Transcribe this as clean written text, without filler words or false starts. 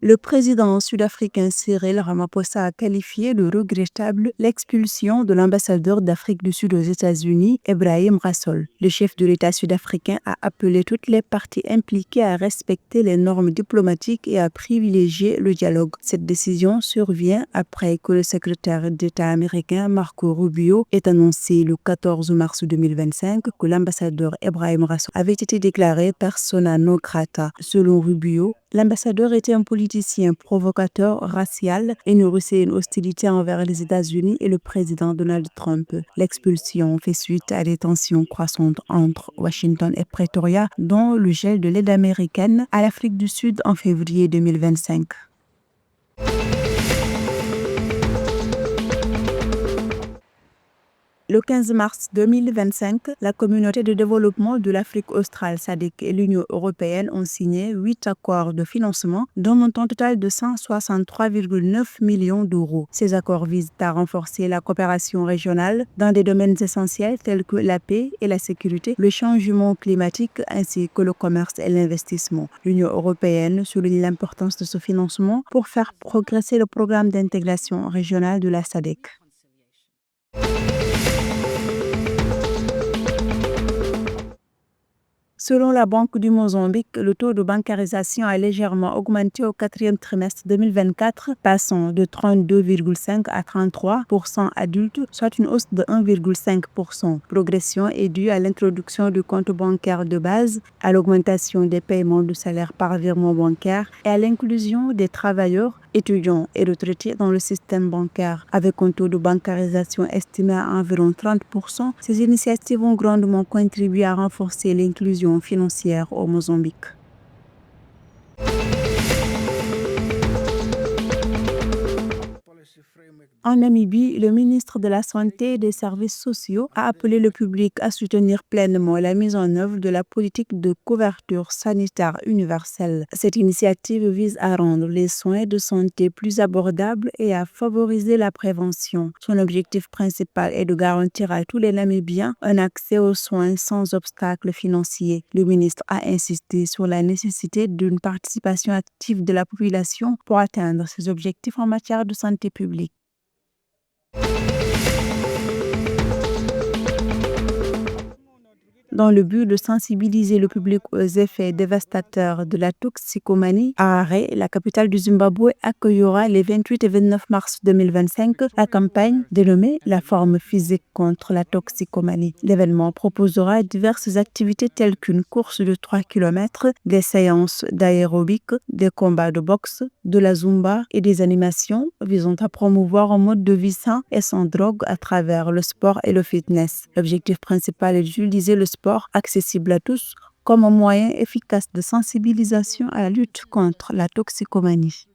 Le président sud-africain Cyril Ramaphosa a qualifié de regrettable l'expulsion de l'ambassadeur d'Afrique du Sud aux États-Unis, Ebrahim Rasool. Le chef de l'État sud-africain a appelé toutes les parties impliquées à respecter les normes diplomatiques et à privilégier le dialogue. Cette décision survient après que le secrétaire d'État américain Marco Rubio ait annoncé le 14 mars 2025 que l'ambassadeur Ebrahim Rasool avait été déclaré persona non grata. Selon Rubio, l'ambassadeur était un politicien provocateur racial et nourrissait une hostilité envers les États-Unis et le président Donald Trump. L'expulsion fait suite à des tensions croissantes entre Washington et Pretoria, dont le gel de l'aide américaine à l'Afrique du Sud en février 2025. Le 15 mars 2025, la communauté de développement de l'Afrique australe SADC et l'Union européenne ont signé 8 accords de financement d'un montant total de 163,9 millions d'euros. Ces accords visent à renforcer la coopération régionale dans des domaines essentiels tels que la paix et la sécurité, le changement climatique ainsi que le commerce et l'investissement. L'Union européenne souligne l'importance de ce financement pour faire progresser le programme d'intégration régionale de la SADC. Selon la Banque du Mozambique, le taux de bancarisation a légèrement augmenté au quatrième trimestre 2024, passant de 32,5 à 33% adultes, soit une hausse de 1,5%. Progression est due à l'introduction du compte bancaire de base, à l'augmentation des paiements de salaire par virement bancaire et à l'inclusion des travailleurs, étudiants et retraités dans le système bancaire. Avec un taux de bancarisation estimé à environ 30%, ces initiatives ont grandement contribué à renforcer l'inclusion financière au Mozambique. En Namibie, le ministre de la Santé et des Services sociaux a appelé le public à soutenir pleinement la mise en œuvre de la politique de couverture sanitaire universelle. Cette initiative vise à rendre les soins de santé plus abordables et à favoriser la prévention. Son objectif principal est de garantir à tous les Namibiens un accès aux soins sans obstacle financier. Le ministre a insisté sur la nécessité d'une participation active de la population pour atteindre ces objectifs en matière de santé publique. Dans le but de sensibiliser le public aux effets dévastateurs de la toxicomanie, Harare, la capitale du Zimbabwe, accueillera les 28 et 29 mars 2025 la campagne dénommée La forme physique contre la toxicomanie. L'événement proposera diverses activités telles qu'une course de 3 km, des séances d'aérobic, des combats de boxe, de la zumba et des animations visant à promouvoir un mode de vie sain et sans drogue à travers le sport et le fitness. L'objectif principal est d'utiliser le sport accessible à tous comme un moyen efficace de sensibilisation à la lutte contre la toxicomanie.